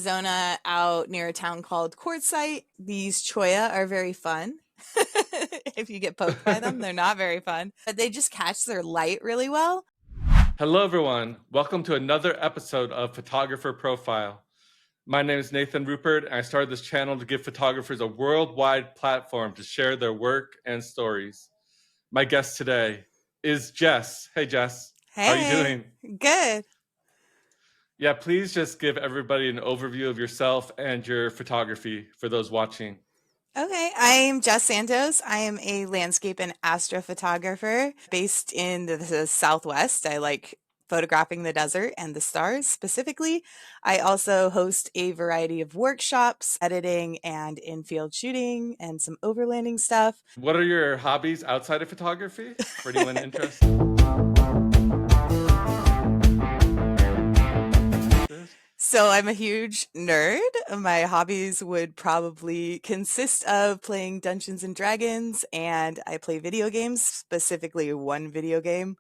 Arizona out near a town called Quartzsite. These cholla are very fun. If you get poked by them, they're not very fun, but they just catch their light really well. Hello, everyone. Welcome to another episode of Photographer Profile. My name is Nathan Rupert, and I started this channel to give photographers a worldwide platform to share their work and stories. My guest today is Jess. Hey, Jess. How are you doing? Good. Yeah, please just give everybody an overview of yourself and your photography for those watching. Okay, I'm Jess Santos. I am a landscape and astrophotographer based in the Southwest. I like photographing the desert and the stars specifically. I also host a variety of workshops, editing and in-field shooting, and some overlanding stuff. What are your hobbies outside of photography for anyone interested? So I'm a huge nerd. My hobbies would probably consist of playing Dungeons and Dragons, and I play video games, specifically one video game,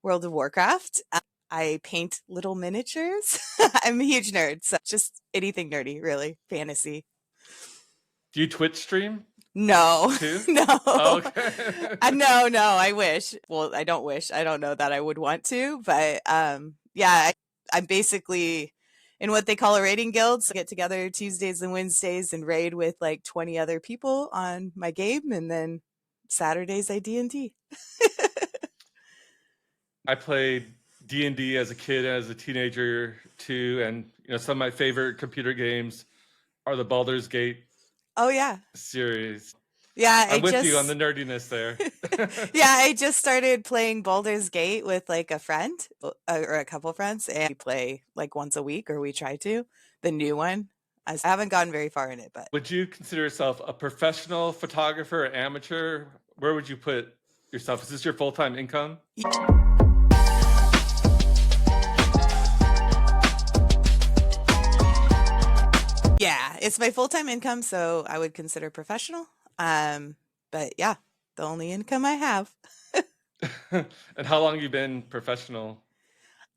World of Warcraft. I paint little miniatures. I'm a huge nerd, so just anything nerdy, really. Fantasy. Do you Twitch stream? No, Too? no. Oh, okay. No, I wish. Well, I don't wish. I don't know that I would want to, but yeah, I'm basically in what they call a raiding guild. So I get together Tuesdays and Wednesdays and raid with like 20 other people on my game, and then Saturdays I D&D. I played D&D as a kid, as a teenager too, and some of my favorite computer games are the Baldur's Gate Oh yeah. series. Yeah, I'm with you on the nerdiness there. Yeah, I just started playing Baldur's Gate with like a friend or a couple friends, and we play like once a week, or we try to. The new one. I haven't gotten very far in it, but Would you consider yourself a professional photographer or amateur? Where would you put yourself? Is this your full-time income? Yeah, it's my full-time income, so I would consider professional. But yeah, the only income I have. And how long have you been professional?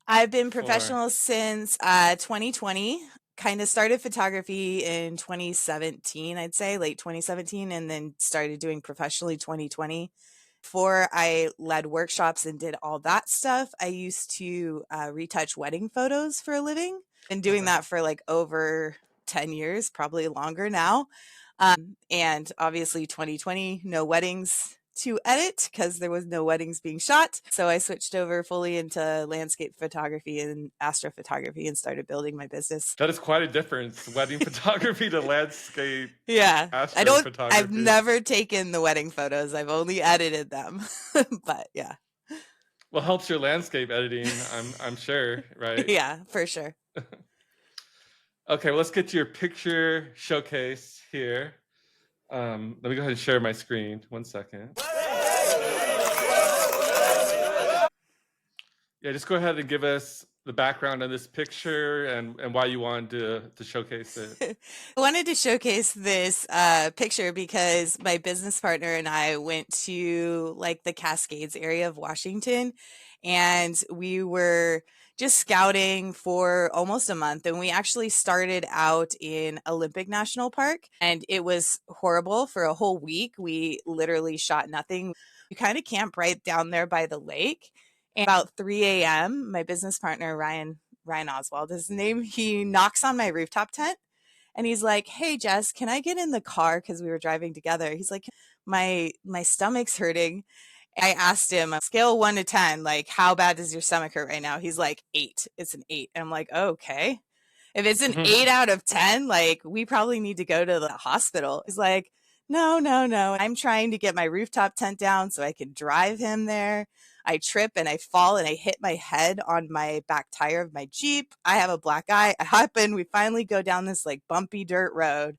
I've been For? professional since 2020. Kind of started photography in 2017, I'd say, late 2017, and then started doing professionally 2020. Before I led workshops and did all that stuff, I used to retouch wedding photos for a living. Been doing that for like over 10 years, probably longer now. And obviously 2020, no weddings to edit because there was no weddings being shot. So I switched over fully into landscape photography and astrophotography and started building my business. That is quite a difference, wedding photography to landscape. Yeah. Astrophotography. I've never taken the wedding photos. I've only edited them. But yeah. Well, helps your landscape editing, I'm sure, right? Yeah, for sure. Okay, well, let's get to your picture showcase here. Let me go ahead and share my screen. 1 second. Yeah, just go ahead and give us the background on this picture and why you wanted to showcase it. I wanted to showcase this picture because my business partner and I went to like the Cascades area of Washington, and we were just scouting for almost a month. And we actually started out in Olympic National Park, and it was horrible for a whole week. We literally shot nothing. We kind of camp right down there by the lake. And about 3 a.m., my business partner, Ryan Oswald is his name, he knocks on my rooftop tent, and he's like, "Hey, Jess, can I get in the car?" Because we were driving together. He's like, my stomach's hurting. I asked him, scale 1 to 10, like, how bad does your stomach hurt right now? He's like, 8. It's an 8. And I'm like, oh, okay. If it's an 8 out of 10, like, we probably need to go to the hospital. He's like, no. I'm trying to get my rooftop tent down so I can drive him there. I trip and I fall and I hit my head on my back tire of my Jeep. I have a black eye. I hop in. We finally go down this like bumpy dirt road.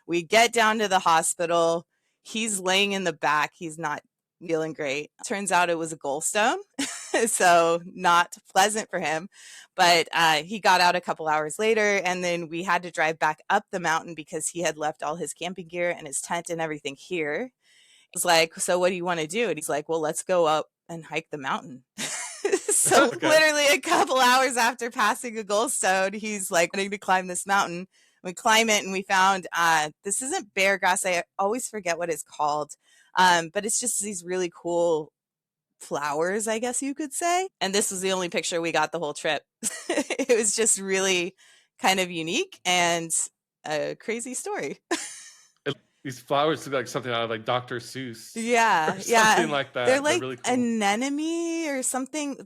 We get down to the hospital. He's laying in the back. He's not feeling great. Turns out it was a gallstone, so not pleasant for him. But he got out a couple hours later, and then we had to drive back up the mountain because he had left all his camping gear and his tent and everything here. I was like, so what do you want to do? And he's like, well, let's go up and hike the mountain. So Okay. literally a couple hours after passing a goldstone, he's like wanting to climb this mountain. We climb it and we found this isn't bear grass. I always forget what it's called. But it's just these really cool flowers, I guess you could say. And this was the only picture we got the whole trip. It was just really kind of unique and a crazy story. These flowers look like something out of like Dr. Seuss or Yeah, something yeah. like They're that. They're like really cool. anemone or something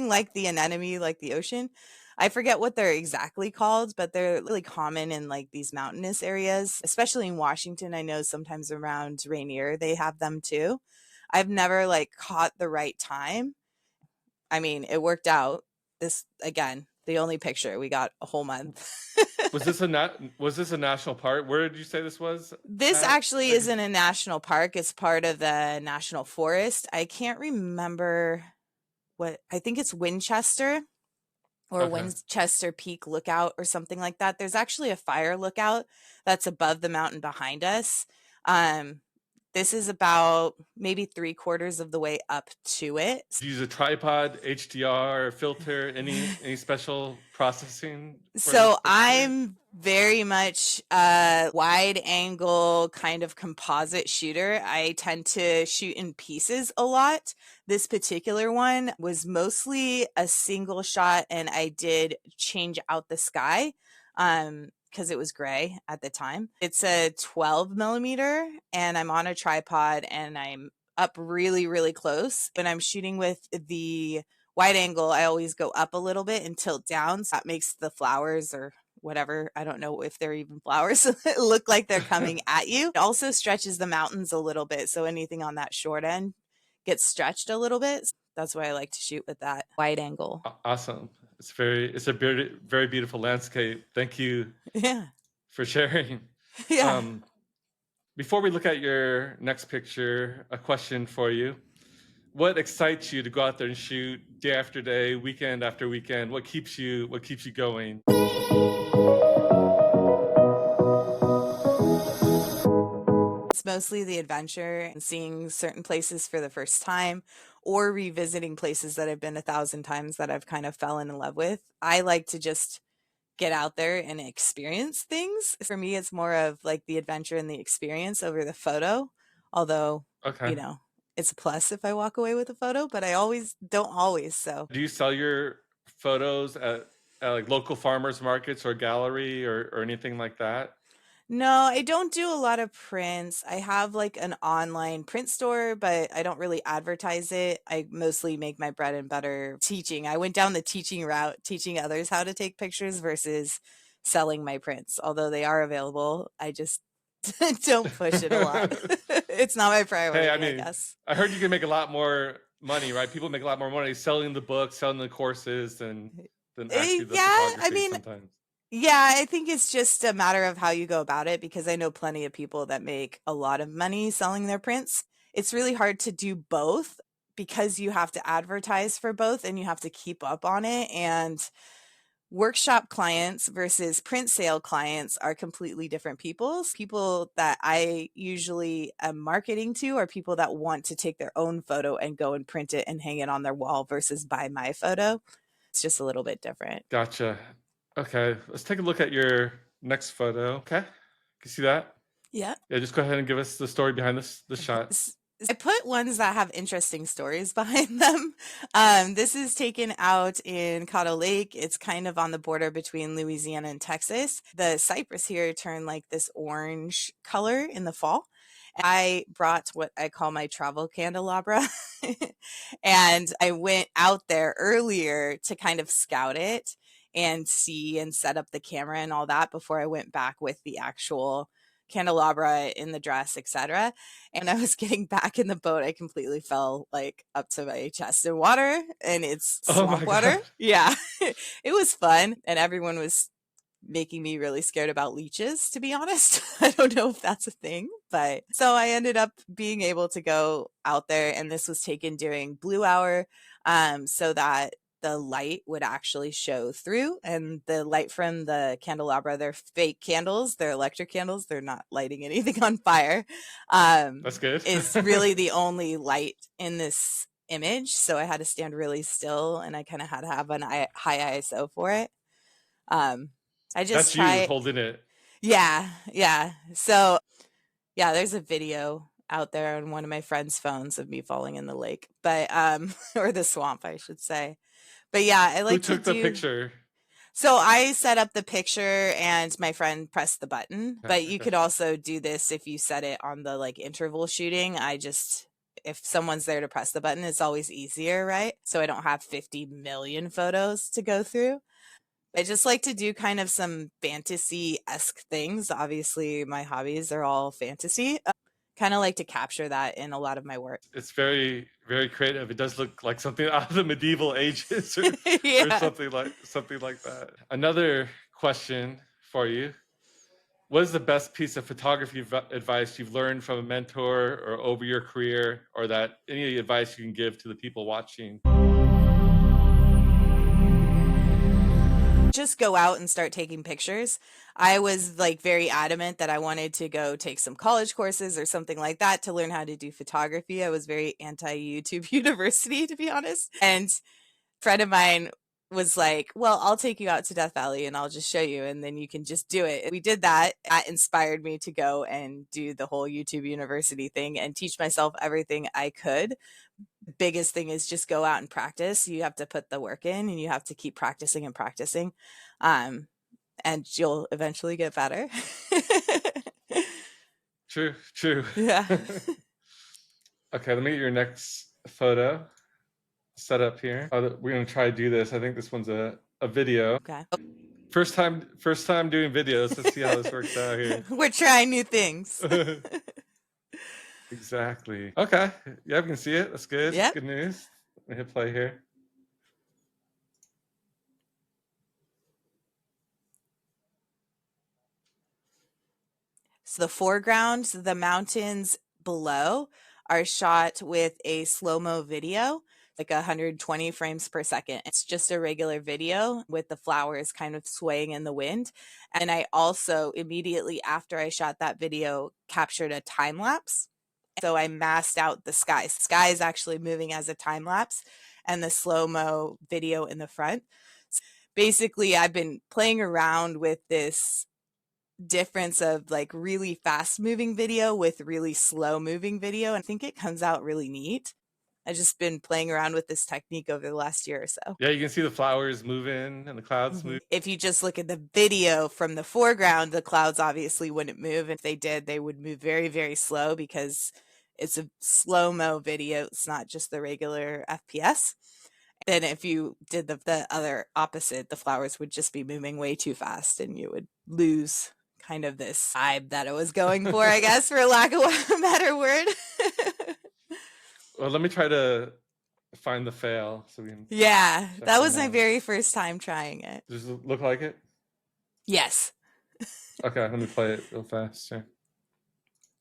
like the anemone, like the ocean. I forget what they're exactly called, but they're really common in like these mountainous areas, especially in Washington. I know sometimes around Rainier they have them too. I've never like caught the right time. I mean, it worked out. This again, the only picture we got a whole month. Was this a national park? Where did you say this was This at? actually isn't a national park. It's part of the national forest. I can't remember what I think it's Winchester or Okay. Winchester Peak Lookout or something like that. There's actually a fire lookout that's above the mountain behind us. Um, this is about maybe 3/4 of the way up to it. Do you use a tripod, HDR, filter, any special processing for this So picture? I'm very much a wide angle kind of composite shooter. I tend to shoot in pieces a lot. This particular one was mostly a single shot and I did change out the sky because it was gray at the time. It's a 12 millimeter and I'm on a tripod and I'm up really, really close. When I'm shooting with the wide angle, I always go up a little bit and tilt down. So that makes the flowers or whatever, I don't know if they're even flowers, look like they're coming at you. It also stretches the mountains a little bit. So anything on that short end gets stretched a little bit. That's why I like to shoot with that wide angle. Awesome. It's a very beautiful landscape. Thank you Yeah. for sharing. Yeah. Um, Before we look at your next picture, a question for you. What excites you to go out there and shoot day after day, weekend after weekend? What keeps you going? It's mostly the adventure and seeing certain places for the first time or revisiting places that I've been 1,000 times that I've kind of fallen in love with. I like to just get out there and experience things. For me, it's more of like the adventure and the experience over the photo. Although, Okay. you know, it's a plus if I walk away with a photo, but I always don't always. So Do you sell your photos at like local farmers markets or gallery or anything like that? no, I don't do a lot of prints. I have like an online print store, but I don't really advertise it. I mostly make my bread and butter teaching. I went down the teaching route, teaching others how to take pictures versus selling my prints. Although they are available, I just don't push it a lot. It's not my Hey, I priority, I mean, guess. I heard you can make a lot more money, right? People make a lot more money selling the books, selling the courses than actually the Yeah, I photography mean, sometimes. yeah, I think it's just a matter of how you go about it because I know plenty of people that make a lot of money selling their prints. It's really hard to do both because you have to advertise for both and you have to keep up on it. And workshop clients versus print sale clients are completely different people. People that I usually am marketing to are people that want to take their own photo and go and print it and hang it on their wall versus buy my photo. It's just a little bit different. Gotcha. Okay, let's take a look at your next photo. Okay, can you see that? Yeah. Yeah, just go ahead and give us the story behind this shot. I put ones that have interesting stories behind them. This is taken out in Cottle Lake. It's kind of on the border between Louisiana and Texas. The cypress here turn like this orange color in the fall. I brought what I call my travel candelabra and I went out there earlier to kind of scout it and see and set up the camera and all that before I went back with the actual candelabra in the dress, etc. And I was getting back in the boat, I completely fell like up to my chest in water and it's Oh my swamp water. god. Yeah. It was fun and everyone was making me really scared about leeches, to be honest. I don't know if that's a thing, but so I ended up being able to go out there and this was taken during blue hour so that the light would actually show through and the light from the candelabra, they're fake candles, they're electric candles, they're not lighting anything on fire, That's good. is really the only light in this image, so I had to stand really still and I kind of had to have an high ISO for it. I just That's you try. holding it. Yeah, yeah. So yeah, there's a video out there on one of my friends' phones of me falling in the lake, but or the swamp, I should say. But yeah, I Who like to took the do. picture? So I set up the picture and my friend pressed the button, Okay, but you okay. could also do this if you set it on the like interval shooting. If someone's there to press the button, it's always easier, right? So I don't have 50 million photos to go through. I just like to do kind of some fantasy-esque things. Obviously, my hobbies are all fantasy. Kind of like to capture that in a lot of my work. It's very, very creative. It does look like something out of the medieval ages or Yeah. something like that. Another question for you. What is the best piece of photography advice you've learned from a mentor or over your career, or that any advice you can give to the people watching? Just go out and start taking pictures. I was like very adamant that I wanted to go take some college courses or something like that to learn how to do photography. I was very anti YouTube University, to be honest. And a friend of mine was like, well, I'll take you out to Death Valley and I'll just show you and then you can just do it. We did that. That inspired me to go and do the whole YouTube University thing and teach myself everything I could. The biggest thing is just go out and practice. You have to put the work in and you have to keep practicing and practicing. Um, and you'll eventually get better. True, true. Yeah. Okay, let me get your next photo set up here. We're gonna try to do this. I think this one's a video. Okay. First time doing videos. Let's see how this works out here. We're trying new things. Exactly. Okay. Yeah, we can see it. That's good. Yep. Good news. Let me hit play here. So the foreground, the mountains below are shot with a slow-mo video, like 120 frames per second. It's just a regular video with the flowers kind of swaying in the wind. And I also immediately after I shot that video captured a time lapse. So I masked out the sky. Sky is actually moving as a time lapse and the slow-mo video in the front. Basically, I've been playing around with this difference of like really fast moving video with really slow moving video. And I think it comes out really neat. I've just been playing around with this technique over the last year or so. Yeah, you can see the flowers moving and the clouds move. If you just look at the video from the foreground, the clouds obviously wouldn't move. If they did, they would move very, very slow because it's a slow-mo video. It's not just the regular FPS. Then if you did the other opposite, the flowers would just be moving way too fast and you would lose kind of this vibe that I was going for, I guess, for lack of a better word. Well, let me try to find the fail so we can. Yeah, that was my out. very first time trying it. Does it look like it? Yes. Okay, let me play it real fast. Sure.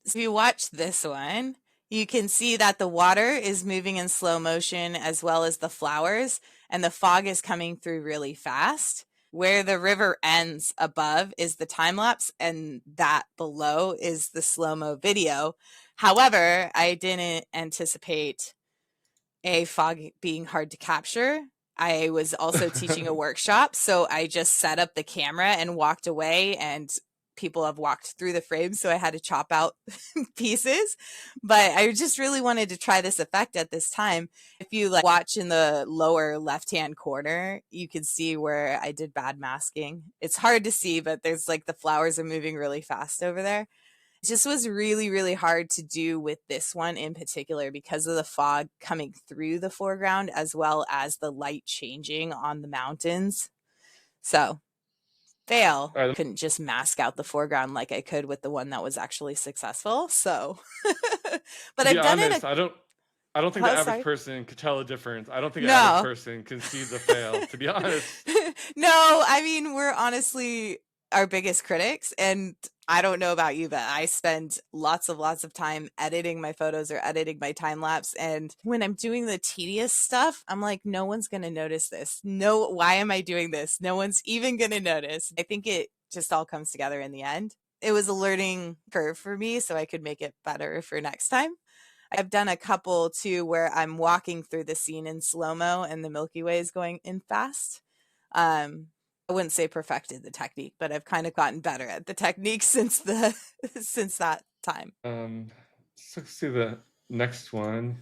So if you watch this one, you can see that the water is moving in slow motion as well as the flowers, and the fog is coming through really fast. Where the river ends above is the time lapse, and that below is the slow mo video. However, I didn't anticipate fog being hard to capture. I was also teaching a workshop, so I just set up the camera and walked away, and people have walked through the frames, so I had to chop out pieces. But I just really wanted to try this effect at this time. If you like watch in the lower left-hand corner, you can see where I did bad masking. It's hard to see, but there's like the flowers are moving really fast over there. It just was really, really hard to do with this one in particular because of the fog coming through the foreground as well as the light changing on the mountains. So fail. Right, Couldn't just mask out the foreground like I could with the one that was actually successful. So, but to be I've done it. honest, I don't think the Oh, average sorry. person could tell a difference. I don't think the average No. person can see the fail, to be honest. No, I mean, we're honestly our biggest critics. And I don't know about you, but I spend lots of time editing my photos or editing my time lapse. And when I'm doing the tedious stuff, I'm like, no one's going to notice this. No, why am I doing this? No one's even going to notice. I think it just all comes together in the end. It was a learning curve for me, so I could make it better for next time. I've done a couple too where I'm walking through the scene in slow-mo and the Milky Way is going in fast. I wouldn't say perfected the technique, but I've kind of gotten better at the technique since since that time. So let's see the next one.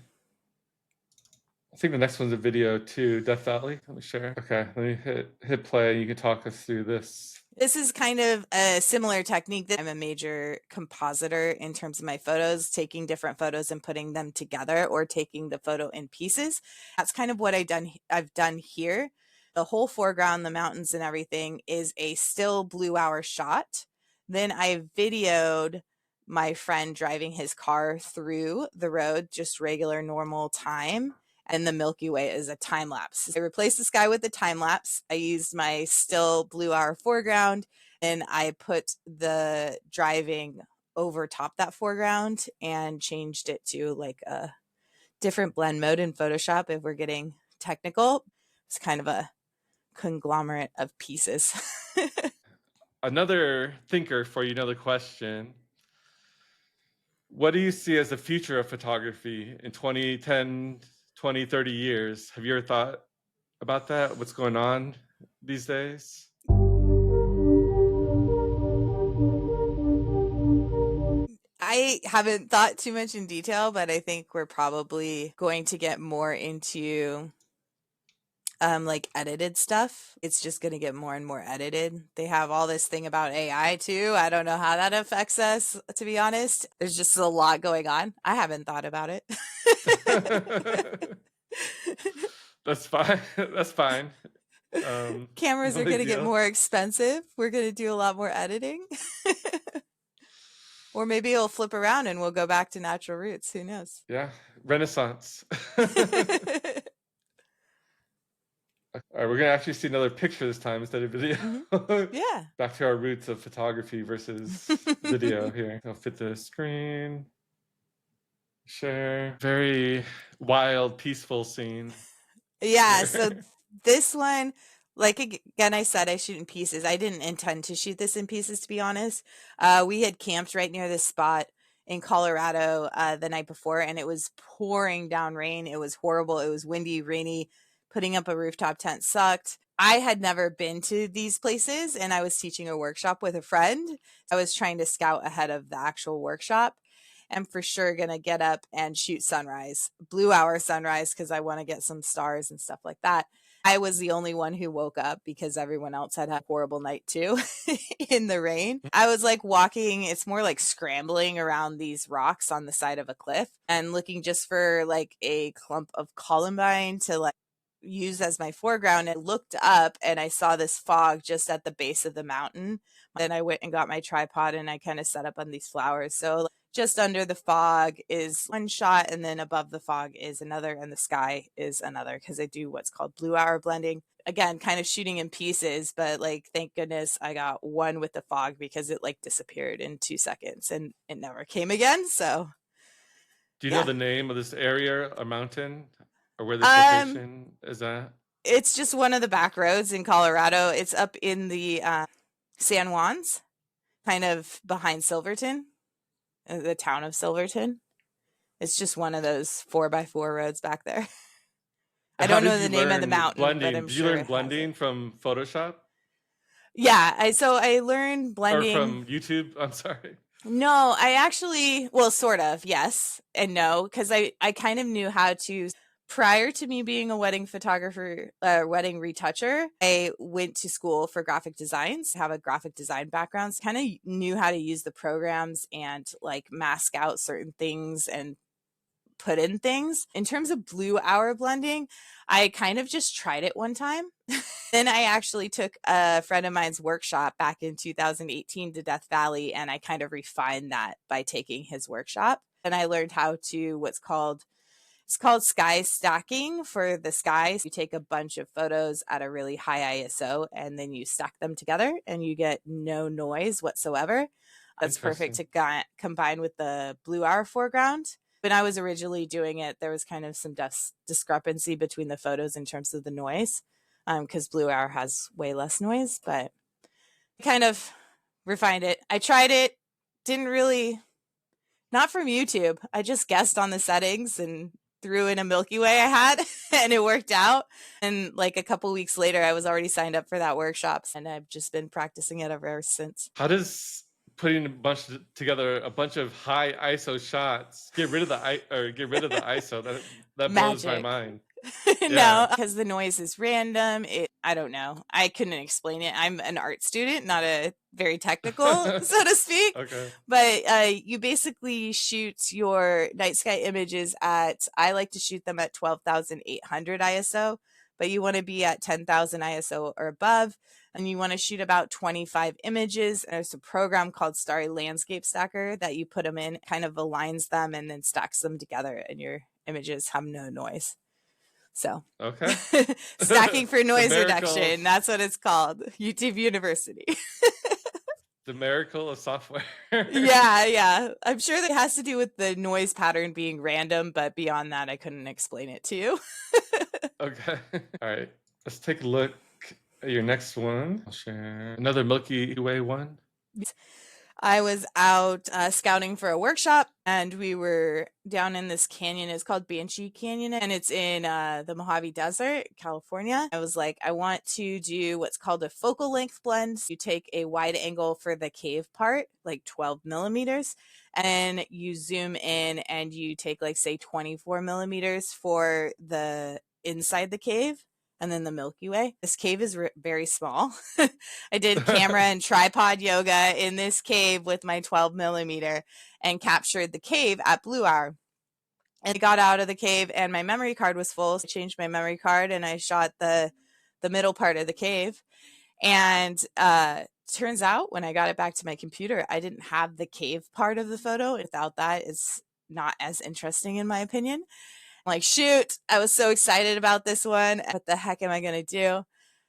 I think the next one's a video too. Death Valley. Let me share. Okay, let me hit play. You can talk us through this. This is kind of a similar technique that I'm a major compositor in terms of my photos, taking different photos and putting them together or taking the photo in pieces. That's kind of what I've done here. The whole foreground, the mountains and everything is a still blue hour shot. Then I videoed my friend driving his car through the road, just regular normal time. And the Milky Way is a time lapse. I replaced the sky with the time lapse. I used my still blue hour foreground and I put the driving over top that foreground and changed it to like a different blend mode in Photoshop if we're getting technical. It's kind of a conglomerate of pieces. Another thinker for you, another question. What do you see as the future of photography in 2010, 20, 30 years? Have you ever thought about that? What's going on these days? I haven't thought too much in detail, but I think we're probably going to get more into like edited stuff. It's just going to get more and more edited. They have all this thing about AI too. I don't know how that affects us, to be honest. There's just a lot going on. I haven't thought about it. That's fine. That's fine. Cameras No are big going to get deal. more expensive. We're going to do a lot more editing. Or maybe it'll flip around and we'll go back to natural roots. Who knows? Yeah, Renaissance. All right, we're gonna actually see another picture this time instead of video. Yeah. Back to our roots of photography versus video here. I'll fit the screen. Share. Very wild, peaceful scene. Yeah, so this one, like again, I said I shoot in pieces. I didn't intend to shoot this in pieces, to be honest. We had camped right near this spot in Colorado the night before, and it was pouring down rain. It was horrible. It was windy, rainy. Putting up a rooftop tent sucked. I had never been to these places, and I was teaching a workshop with a friend. I was trying to scout ahead of the actual workshop. I'm for sure gonna get up and shoot sunrise, blue hour sunrise, because I want to get some stars and stuff like that. I was the only one who woke up because everyone else had a horrible night too in the rain. I was like walking, it's more like scrambling around these rocks on the side of a cliff and looking just for like a clump of columbine to like use as my foreground and looked up and I saw this fog just at the base of the mountain. Then I went and got my tripod and I kind of set up on these flowers. So just under the fog is one shot and then above the fog is another and the sky is another because I do what's called blue hour blending. Again, kind of shooting in pieces, but like thank goodness I got one with the fog because it like disappeared in 2 seconds and it never came again. So Do you know the name of this area or mountain or where this um location is at? it's just one of the back roads in Colorado. It's up in the San Juans, kind of behind Silverton, the town of Silverton. It's just one of those 4x4 roads back there. I How don't know did the you name of the learn mountain, but blending? I'm Did you sure learn it has blending it. from Photoshop Yeah, I learned or blending. from YouTube? I'm sorry. No, I actually, well, sort of, yes and no, because I kind of knew how to. Prior to me being a wedding photographer, wedding retoucher, I went to school for graphic designs, have a graphic design background, kind of knew how to use the programs and like mask out certain things and put in things. In terms of blue hour blending, I kind of just tried it one time. Then I actually took a friend of mine's workshop back in 2018 to Death Valley, and I kind of refined that by taking his workshop. And I learned how to it's called sky stacking for the skies. You take a bunch of photos at a really high ISO and then you stack them together and you get no noise whatsoever. That's perfect to combine with the blue hour foreground. When I was originally doing it, there was kind of some discrepancy between the photos in terms of the noise because blue hour has way less noise, but I kind of refined it. I tried it, didn't really Not from YouTube. I just guessed on the settings and threw in a Milky Way I had and it worked out. And like a couple weeks later, I was already signed up for that workshop and I've just been practicing it ever since. How does putting together a bunch of high ISO shots get rid of the ISO? That blows my Magic. mind. No, Yeah. because the noise is random. I don't know. I couldn't explain it. I'm an art student, not a very technical, so to speak. Okay. But you basically shoot your night sky images at, I like to shoot them at 12,800 ISO, but you want to be at 10,000 ISO or above. And you want to shoot about 25 images. And there's a program called Starry Landscape Stacker that you put them in, kind of aligns them and then stacks them together, and your images have no noise. So, okay. stacking for noise reduction. That's what it's called. YouTube University. The miracle of software. Yeah. I'm sure that has to do with the noise pattern being random, but beyond that, I couldn't explain it to you. Okay. All right. Let's take a look at your next one. I'll share another Milky Way one. I was out scouting for a workshop, and we were down in this canyon. It's called Banshee Canyon, and it's in the Mojave Desert, California. I was like, I want to do what's called a focal length blend. So you take a wide angle for the cave part, like 12 millimeters, and you zoom in and you take, like, say 24 millimeters for the inside the cave. And then the Milky Way. This cave is very small. I did camera and tripod yoga in this cave with my 12 millimeter and captured the cave at Blue Hour. And I got out of the cave and my memory card was full. So I changed my memory card and I shot the middle part of the cave. And turns out when I got it back to my computer, I didn't have the cave part of the photo. Without that, it's not as interesting in my opinion. I'm like, shoot, I was so excited about this one. What the heck am I going to do?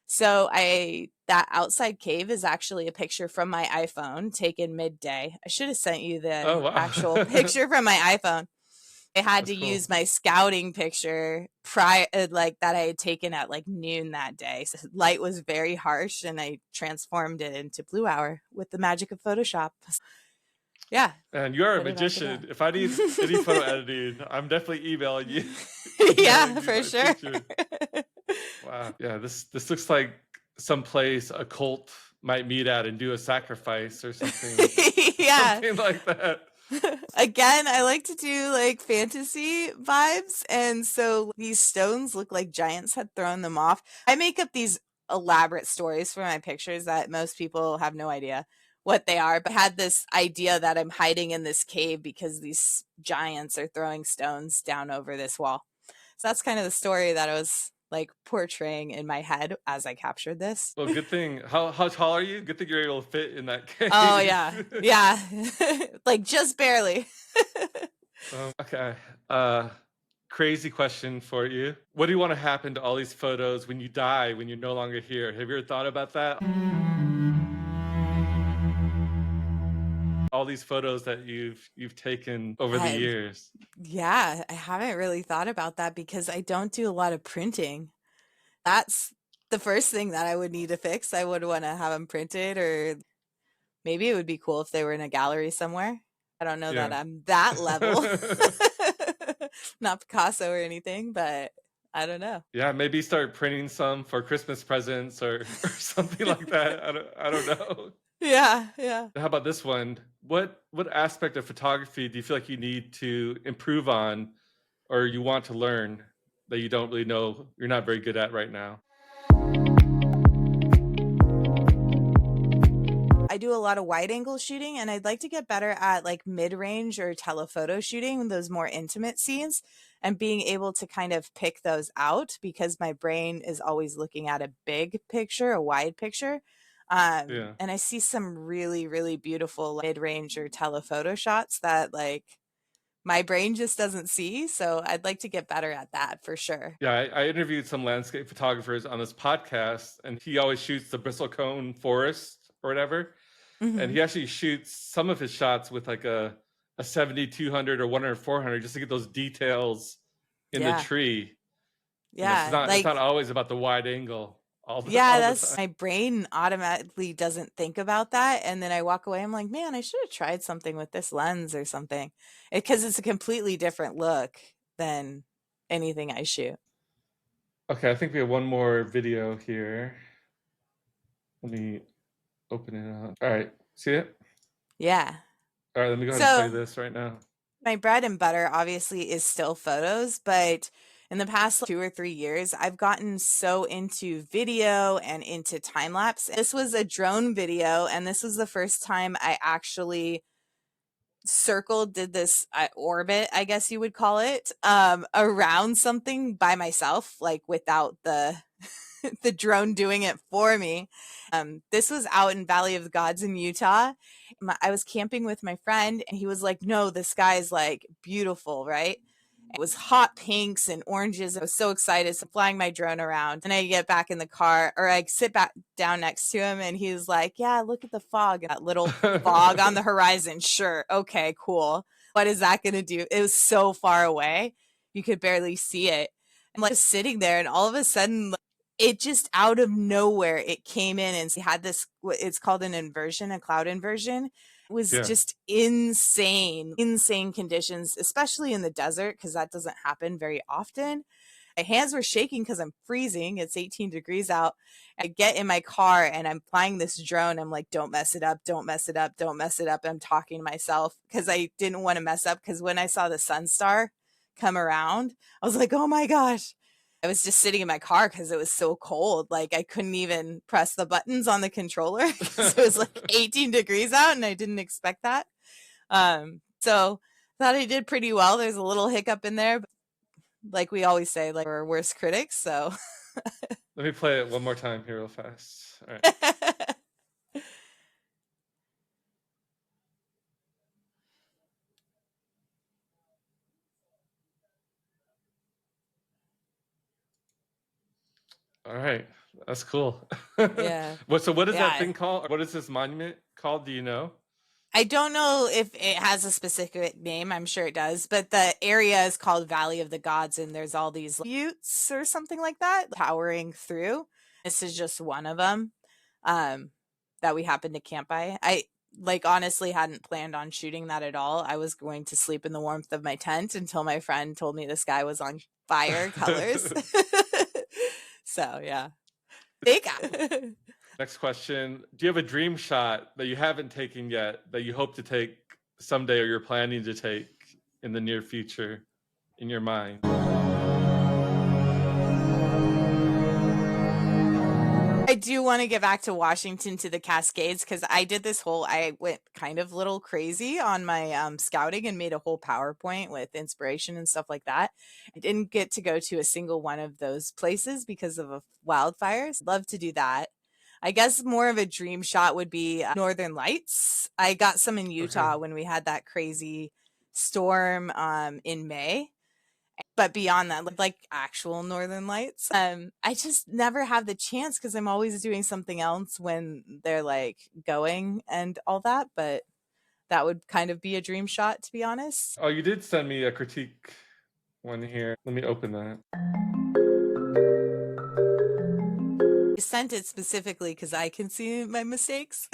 So that outside cave is actually a picture from my iPhone taken midday. I should have sent you the actual picture from my iPhone. I had to use my scouting picture like that I had taken at like noon that day. So light was very harsh and I transformed it into Blue Hour with the magic of Photoshop. Yeah. And you're a magician. If I need any photo editing, I'm definitely emailing you. Yeah, for sure. Wow. Yeah, this looks like someplace a cult might meet at and do a sacrifice or something. Yeah. Something like that. Again, I like to do like fantasy vibes. And so these stones look like giants had thrown them off. I make up these elaborate stories for my pictures that most people have no idea what they are, but had this idea that I'm hiding in this cave because these giants are throwing stones down over this wall. So that's kind of the story that I was like portraying in my head as I captured this. Well, good thing. How tall are you? Good thing you're able to fit in that cave. Oh yeah. Like just barely. Okay. Crazy question for you. What do you want to happen to all these photos when you die, when you're no longer here? Have you ever thought about that? All these photos that you've taken over the years. Yeah, I haven't really thought about that because I don't do a lot of printing. That's the first thing that I would need to fix. I would want to have them printed, or maybe it would be cool if they were in a gallery somewhere. I don't know that I'm that level. Not Picasso or anything, but I don't know. Yeah, maybe start printing some for Christmas presents or something like that. I don't know. Yeah. How about this one? What aspect of photography do you feel like you need to improve on or you want to learn that you don't really know, you're not very good at right now? I do a lot of wide angle shooting and I'd like to get better at like mid-range or telephoto shooting, those more intimate scenes, and being able to kind of pick those out because my brain is always looking at a big picture, a wide picture. And I see some really, really beautiful mid-range or telephoto shots that like my brain just doesn't see. So I'd like to get better at that for sure. Yeah, I interviewed some landscape photographers on this podcast and he always shoots the bristlecone forest or whatever. Mm-hmm. And he actually shoots some of his shots with like a 70-200 or 100-400 just to get those details in the tree. Yeah, it's not always about the wide angle. all the Yeah, all the that's time. my brain automatically doesn't think about that, and then I walk away, I'm like, "Man, I should have tried something with this lens or something." Because it's a completely different look than anything I shoot. Okay, I think we have one more video here. Let me open it up. All right, see it? Yeah. All right, let me go ahead and play So, this right now. my bread and butter obviously is still photos, but in the past 2 or 3 years, I've gotten so into video and into time lapse. This was a drone video, and this was the first time I actually did this orbit, I guess you would call it, around something by myself, like without the the drone doing it for me. This was out in Valley of the Gods in Utah. I was camping with my friend, and he was like, "No, the sky is like beautiful, right?" It was hot pinks and oranges. I was so excited. So flying my drone around, and I get back in the car, or I sit back down next to him, and he's like, "Yeah, look at the fog, that little fog on the horizon. Sure, okay, cool. What is that going to do?" It was so far away, you could barely see it. I'm like just sitting there, and all of a sudden, it just out of nowhere it came in and had this. It's called an inversion, a cloud inversion. It was Yeah. just insane conditions, especially in the desert, because that doesn't happen very often. My hands were shaking because I'm freezing. It's 18 degrees out. I get in my car and I'm flying this drone. I'm like, don't mess it up, don't mess it up, don't mess it up. I'm talking to myself because I didn't want to mess up, because when I saw the sun star come around, I was like, oh my gosh. I was just sitting in my car because it was so cold. Like I couldn't even press the buttons on the controller because it was like 18 degrees out and I didn't expect that. So thought I did pretty well. There's a little hiccup in there, but like we always say, like we're worst critics. So Let me play it one more time here real fast. All right. All right. That's cool. Yeah. What is that Yeah. thing called? What is this monument called? Do you know? I don't know if it has a specific name. I'm sure it does, but the area is called Valley of the Gods, and there's all these buttes or something like that powering through. This is just one of them that we happened to camp by. I like honestly hadn't planned on shooting that at all. I was going to sleep in the warmth of my tent until my friend told me the sky was on fire colors. So yeah, big. Next question. Do you have a dream shot that you haven't taken yet that you hope to take someday or you're planning to take in the near future in your mind? I do want to get back to Washington to the Cascades, because I went kind of little crazy on my scouting and made a whole PowerPoint with inspiration and stuff like that. I didn't get to go to a single one of those places because of wildfires. Love to do that. I guess more of a dream shot would be Northern Lights. I got some in Okay. Utah when we had that crazy storm in May, but beyond that, like actual northern lights, I just never have the chance because I'm always doing something else when they're like going and all that. But that would kind of be a dream shot, to be honest. Oh, you did send me a critique one here. Let me open that. I sent it specifically because I can see my mistakes.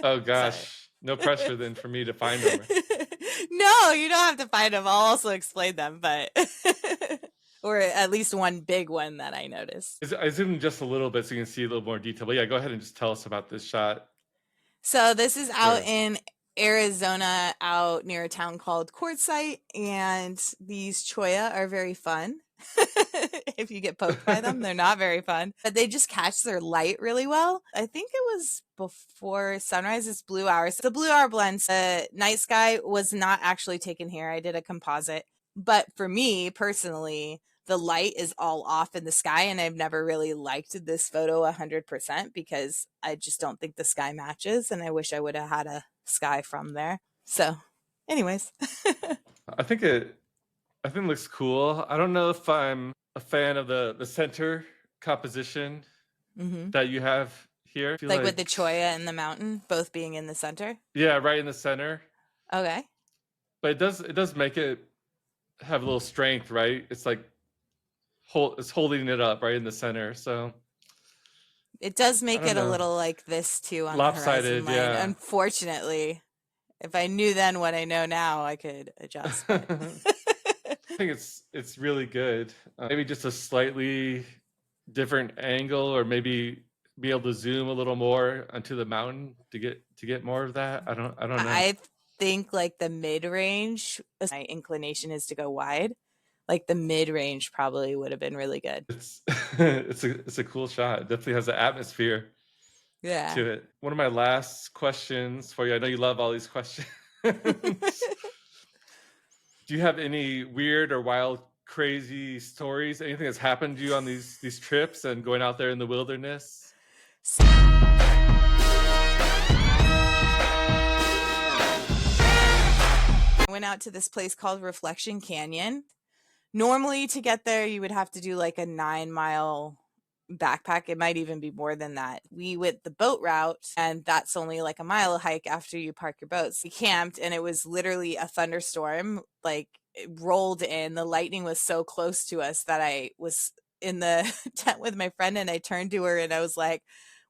Oh Sorry. gosh. No pressure then for me to find them. No, you don't have to find them. I'll also explain them, but or at least one big one that I noticed. I zoomed just a little bit so you can see a little more detail. But yeah, go ahead and just tell us about this shot. So this is out Or in Arizona, out near a town called Quartzsite, and these cholla are very fun. If you get poked by them, they're not very fun, but they just catch their light really well. I think it was before sunrise. It's blue hours. The blue hour blends. The night sky was not actually taken here. I did a composite, but for me personally, the light is all off in the sky, and I've never really liked this photo 100% because I just don't think the sky matches, and I wish I would have had a sky from there. So anyways. I think it looks cool. I don't know if I'm a fan of the center composition Hmm. that you have here. I feel Like with the like cholla and the mountain both being in the center. yeah, right in the center. Okay. But it does make it have a little strength, right? It's like it's holding it up right in the center. So It does I make don't it a know, little like this too on the horizon lopsided. line. Yeah. Unfortunately, if I knew then what I know now, I could adjust, but I think it's really good. Maybe just a slightly different angle, or maybe be able to zoom a little more onto the mountain to get more of that. I don't know. I think like the mid range, my inclination is to go wide. Like the mid range probably would have been really good. It's it's a cool shot. It definitely has an atmosphere Yeah. to it. One of my last questions for you. I know you love all these questions. Do you have any weird or wild, crazy stories? Anything that's happened to you on these trips and going out there in the wilderness? I went out to this place called Reflection Canyon. Normally, to get there, you would have to do like a 9 mile backpack. It might even be more than that. We went the boat route, and that's only like a mile hike after you park your boats. We camped, and it was literally a thunderstorm. Like it rolled in. The lightning was so close to us that I was in the tent with my friend, and I turned to her and I was like,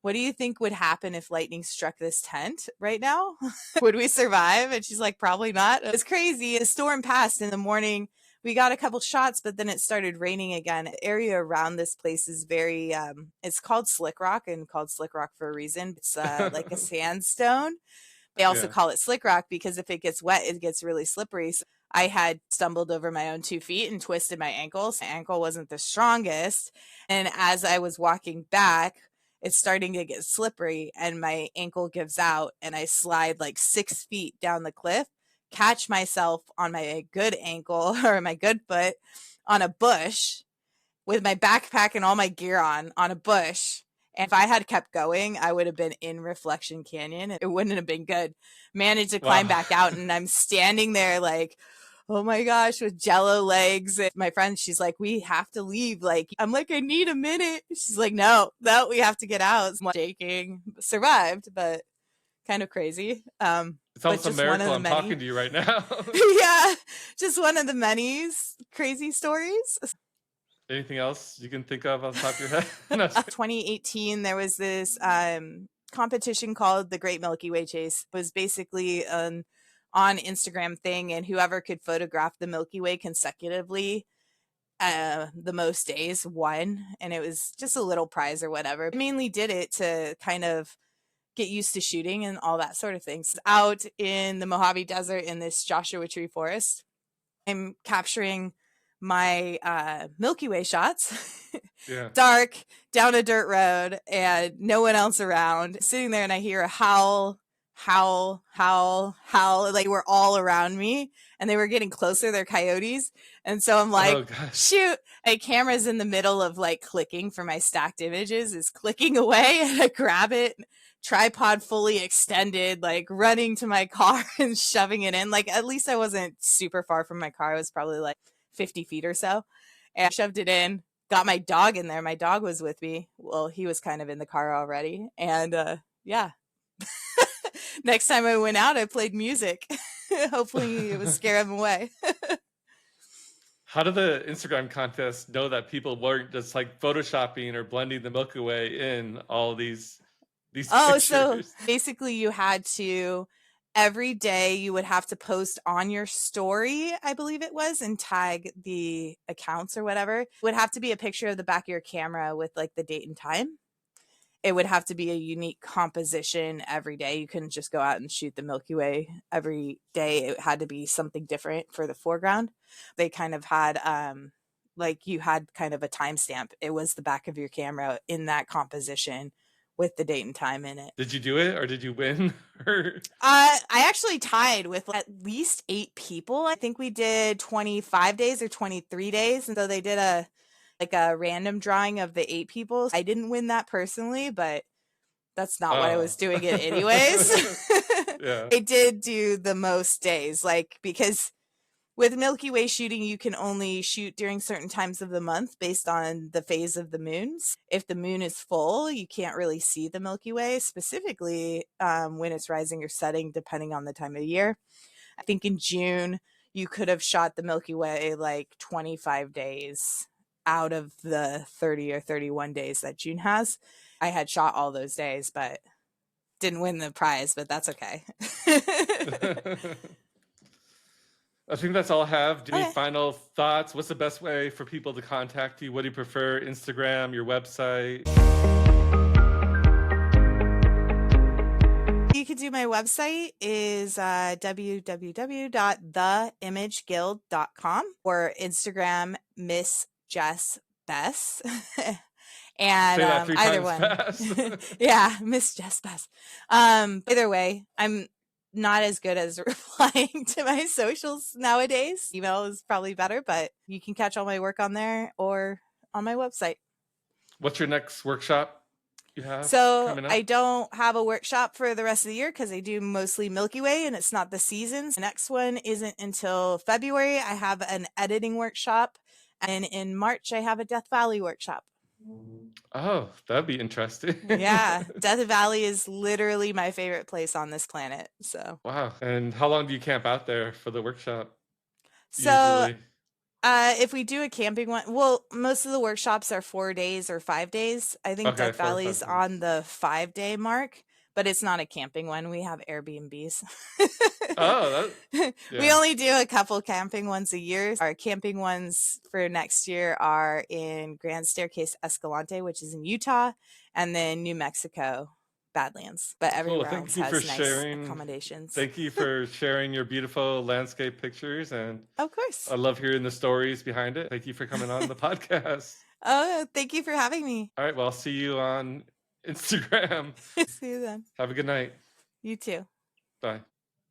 what do you think would happen if lightning struck this tent right now? Would we survive? And she's like, probably not. It was crazy. The storm passed in the morning. We got a couple shots, but then it started raining again. The area around this place is very, it's called Slick Rock, and called Slick Rock for a reason. It's like a sandstone. They also Yeah. call it slick rock because if it gets wet, it gets really slippery. So I had stumbled over my own 2 feet and twisted my ankles. My ankle wasn't the strongest. And as I was walking back, it's starting to get slippery and my ankle gives out and I slide like 6 feet down the cliff, catch myself on my good ankle or my good foot on a bush with my backpack and all my gear on a bush. And if I had kept going, I would have been in Reflection Canyon. It wouldn't have been good. Managed to climb Wow. back out, and I'm standing there like, oh my gosh, with jello legs. And my friend, she's like, we have to leave. Like, I'm like, I need a minute. She's like, no, we have to get out. I'm shaking, survived, but kind of crazy. It's But almost a just one of miracle the I'm talking many, to you right now. yeah, just one of the many crazy stories. Anything else you can think of on the top of your head? No, 2018, there was this competition called the Great Milky Way Chase. It was basically an on Instagram thing, and whoever could photograph the Milky Way consecutively the most days won. And it was just a little prize or whatever. I mainly did it to kind of get used to shooting and all that sort of things. Out in the Mojave Desert in this Joshua Tree forest, I'm capturing my Milky Way shots. yeah. Dark, down a dirt road, and no one else around. Sitting there, and I hear a howl, howl, howl, howl. Like, they were all around me, and they were getting closer. They're coyotes. And so I'm Oh like, gosh. shoot. My camera's in the middle of like clicking for my stacked images, is clicking away, and I grab it, tripod fully extended, like running to my car and shoving it in. Like, at least I wasn't super far from my car. I was probably like 50 feet or so. And I shoved it in, got my dog in there. My dog was with me. Well, he was kind of in the car already. And yeah. Next time I went out, I played music. Hopefully it would scare him away. How did the Instagram contest know that people weren't just like photoshopping or blending the Milky Way in all these Oh, so pictures? basically you had to every day you would have to post on your story, I believe it was, and tag the accounts or whatever. It would have to be a picture of the back of your camera with like the date and time. It would have to be a unique composition every day. You couldn't just go out and shoot the Milky Way every day. It had to be something different for the foreground. They kind of had like you had kind of a timestamp. It was the back of your camera in that composition with the date and time in it. Did you do it or did you win? Or I actually tied with at least 8 people. I think we did 25 days or 23 days. And so they did a like a random drawing of the 8 people. I didn't win that personally, but that's not what I oh. was doing it anyways. Yeah. I did do the most days, like because with Milky Way shooting, you can only shoot during certain times of the month based on the phase of the moons. If the moon is full, you can't really see the Milky Way, specifically when it's rising or setting, depending on the time of year. I think in June, you could have shot the Milky Way like 25 days out of the 30 or 31 days that June has. I had shot all those days, but didn't win the prize, but that's okay. I think that's all I have. Do you Okay. need final thoughts? What's the best way for people to contact you? What do you prefer? Instagram, your website? You could do my website is www.theimageguild.com or Instagram Miss Jess Bess. And Say that 3 either times one. fast. Yeah, Miss Jess Bess. Either way, I'm not as good as replying to my socials nowadays. Email is probably better, but you can catch all my work on there or on my website. What's your next workshop you have So coming I up? don't have a workshop for the rest of the year because I do mostly Milky Way and it's not the seasons. The next one isn't until February. I have an editing workshop, and in March I have a Death Valley workshop. Oh, that'd be interesting. Yeah, Death Valley is literally my favorite place on this planet. So, Wow. And how long do you camp out there for the workshop so usually? if we do a camping one, well, most of the workshops are 4 days or 5 days. I think Okay, Death 4 or Valley's 5 days. on the 5-day mark, but it's not a camping one. We have Airbnbs. Oh, We yeah. only do a couple camping ones a year. Our camping ones for next year are in Grand Staircase Escalante, which is in Utah, and then New Mexico, Badlands. But Cool. everywhere Thank else you for has nice sharing. accommodations. Thank you for sharing your beautiful landscape pictures, and Of course. I love hearing the stories behind it. Thank you for coming on the podcast. Oh, thank you for having me. All right, well, I'll see you on Instagram. See you then. Have a good night. You too. Bye.